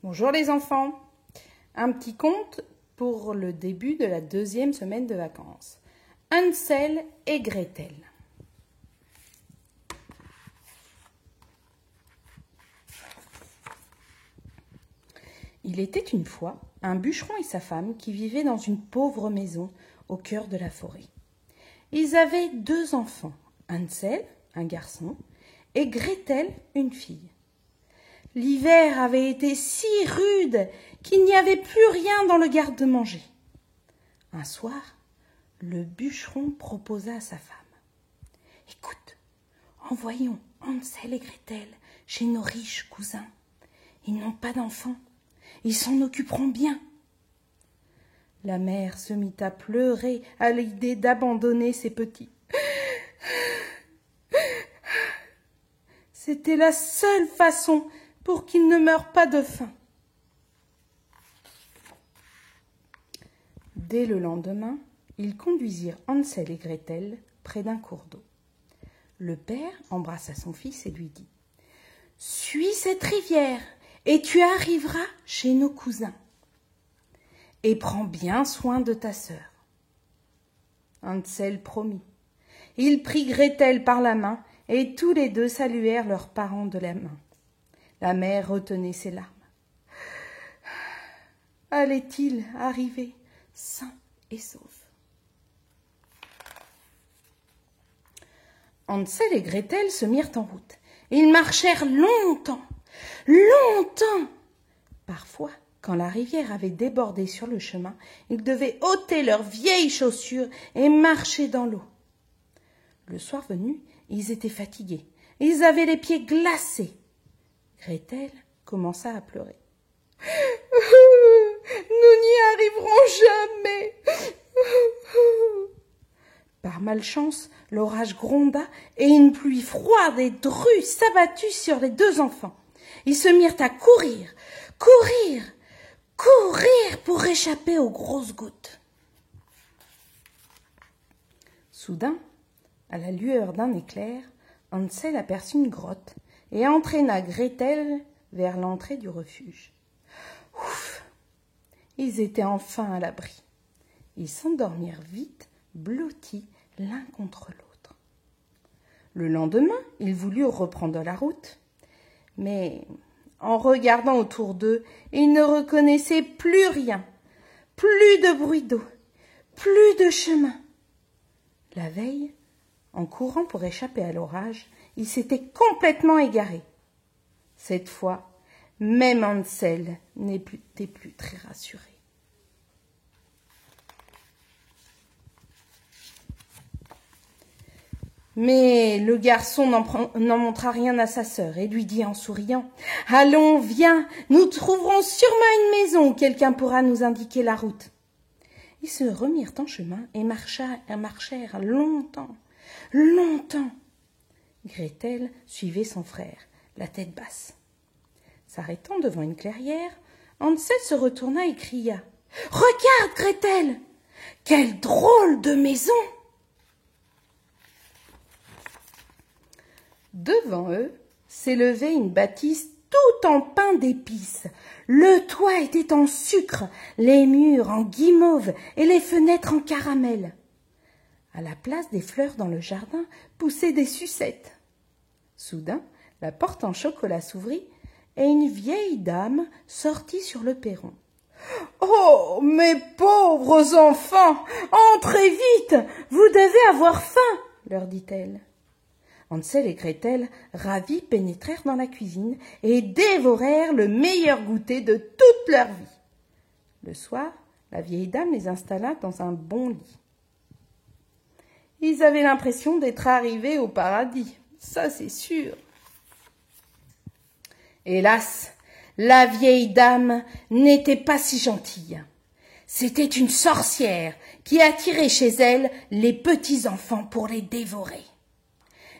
Bonjour les enfants. Un petit conte pour le début de la 2e semaine de vacances. Hansel et Gretel. Il était une fois un bûcheron et sa femme qui vivaient dans une pauvre maison au cœur de la forêt. Ils avaient 2 enfants, Hansel, un garçon, et Gretel, une fille. L'hiver avait été si rude qu'il n'y avait plus rien dans le garde-manger. Un soir, le bûcheron proposa à sa femme. « Écoute, envoyons Hansel et Gretel chez nos riches cousins. Ils n'ont pas d'enfants, ils s'en occuperont bien. » La mère se mit à pleurer à l'idée d'abandonner ses petits. C'était la seule façon pour qu'ils ne meurent pas de faim. Dès le lendemain, ils conduisirent Hansel et Gretel près d'un cours d'eau. Le père embrassa son fils et lui dit « Suis cette rivière et tu arriveras chez nos cousins. Et prends bien soin de ta sœur. » Hansel promit. Il prit Gretel par la main et tous les 2 saluèrent leurs parents de la main. La mère retenait ses larmes. Allait-il arriver sain et sauf? Hansel et Gretel se mirent en route. Ils marchèrent longtemps. Parfois, quand la rivière avait débordé sur le chemin, ils devaient ôter leurs vieilles chaussures et marcher dans l'eau. Le soir venu, ils étaient fatigués. Ils avaient les pieds glacés. Gretel commença à pleurer. « Nous n'y arriverons jamais !» Par malchance, l'orage gronda et une pluie froide et drue s'abattit sur les 2 enfants. Ils se mirent à courir pour échapper aux grosses gouttes. Soudain, à la lueur d'un éclair, Hansel aperçut une grotte et entraîna Gretel vers l'entrée du refuge. Ouf! Ils étaient enfin à l'abri. Ils s'endormirent vite, blottis l'un contre l'autre. Le lendemain, ils voulurent reprendre la route, mais en regardant autour d'eux, ils ne reconnaissaient plus rien, plus de bruit d'eau, plus de chemin. La veille, en courant pour échapper à l'orage, ils s'étaient complètement égarés. Cette fois, même Hansel n'était plus très rassuré. Mais le garçon n'en montra rien à sa sœur et lui dit en souriant « Allons, viens, nous trouverons sûrement une maison où quelqu'un pourra nous indiquer la route. » Ils se remirent en chemin et marchèrent longtemps. Gretel suivait son frère, la tête basse. S'arrêtant devant une clairière, Hansel se retourna et cria « Regarde, Gretel, quelle drôle de maison !» Devant eux s'élevait une bâtisse tout en pain d'épices. Le toit était en sucre, les murs en guimauve et les fenêtres en caramel. À la place des fleurs dans le jardin poussaient des sucettes. Soudain, la porte en chocolat s'ouvrit et une vieille dame sortit sur le perron. « Oh, mes pauvres enfants, entrez vite, vous devez avoir faim !» leur dit-elle. Hansel et Gretel, ravis, pénétrèrent dans la cuisine et dévorèrent le meilleur goûter de toute leur vie. Le soir, la vieille dame les installa dans un bon lit. Ils avaient l'impression d'être arrivés au paradis, ça c'est sûr. Hélas, la vieille dame n'était pas si gentille. C'était une sorcière qui attirait chez elle les petits-enfants pour les dévorer.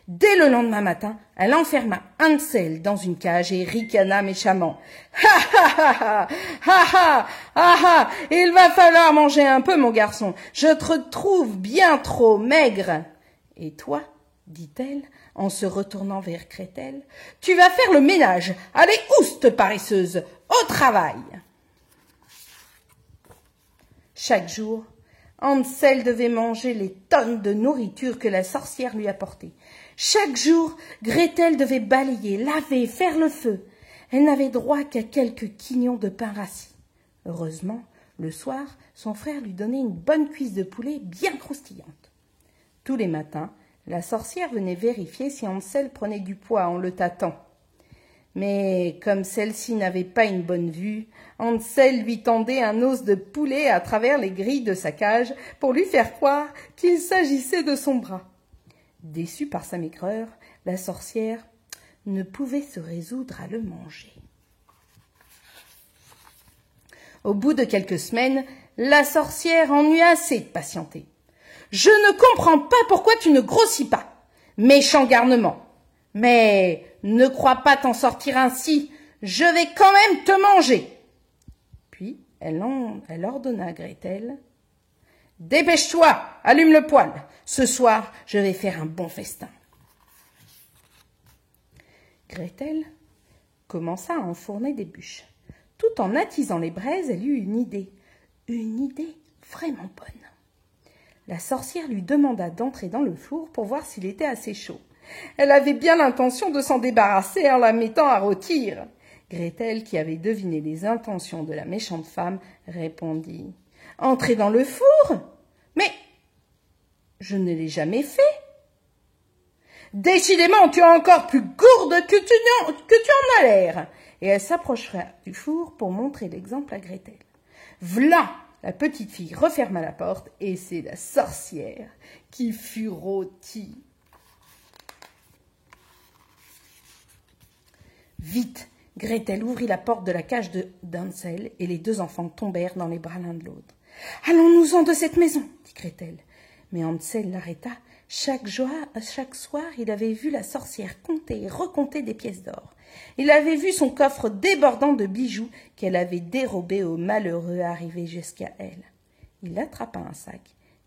Dès le lendemain matin, elle enferma Hansel dans une cage et ricana méchamment. « Ha ha ha ha ha ha, il va falloir manger un peu, mon garçon. Je te trouve bien trop maigre. » Et toi, dit-elle en se retournant vers Gretel, tu vas faire le ménage. Allez, ouste, paresseuse. au travail. Chaque jour, Hansel devait manger les tonnes de nourriture que la sorcière lui apportait. Chaque jour, Gretel devait balayer, laver, faire le feu. Elle n'avait droit qu'à quelques quignons de pain rassis. Heureusement, le soir, son frère lui donnait une bonne cuisse de poulet bien croustillante. Tous les matins, la sorcière venait vérifier si Hansel prenait du poids en le tâtant. Mais comme celle-ci n'avait pas une bonne vue, Hansel lui tendait un os de poulet à travers les grilles de sa cage pour lui faire croire qu'il s'agissait de son bras. Déçue par sa maigreur, la sorcière ne pouvait se résoudre à le manger. Au bout de quelques semaines, la sorcière en eut assez de patienter. « Je ne comprends pas pourquoi tu ne grossis pas. Méchant garnement. Mais ne crois pas t'en sortir ainsi. Je vais quand même te manger. » Puis elle ordonna à Gretel « Dépêche-toi, allume le poêle. Ce soir, je vais faire un bon festin. » Gretel commença à enfourner des bûches. Tout en attisant les braises, elle eut une idée vraiment bonne. La sorcière lui demanda d'entrer dans le four pour voir s'il était assez chaud. Elle avait bien l'intention de s'en débarrasser en la mettant à rôtir. Gretel, qui avait deviné les intentions de la méchante femme, répondit « Entrer dans le four ? Mais je ne l'ai jamais fait. »« Décidément, tu es encore plus gourde que tu en as l'air. » Et elle s'approchera du four pour montrer l'exemple à Gretel. V'là, la petite fille referma la porte et c'est la sorcière qui fut rôtie. Vite, Gretel ouvrit la porte de la cage d'Hansel et les deux enfants tombèrent dans les bras l'un de l'autre. « Allons-nous-en de cette maison !» dit Gretel. Mais Hansel l'arrêta. Chaque soir, il avait vu la sorcière compter et recompter des pièces d'or. Il avait vu son coffre débordant de bijoux qu'elle avait dérobés aux malheureux arrivés jusqu'à elle. Il attrapa un sac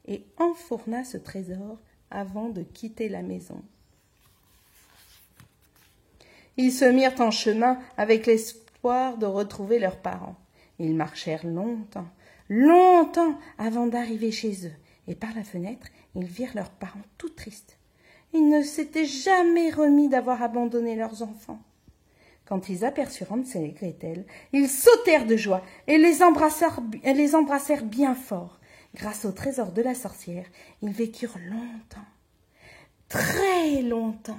et enfourna ce trésor avant de quitter la maison. Ils se mirent en chemin avec l'espoir de retrouver leurs parents. Ils marchèrent longtemps avant d'arriver chez eux, et par la fenêtre, ils virent leurs parents tout tristes. Ils ne s'étaient jamais remis d'avoir abandonné leurs enfants. Quand ils aperçurent Hansel et Gretel, ils sautèrent de joie et les embrassèrent bien fort. Grâce au trésor de la sorcière, ils vécurent longtemps, très longtemps.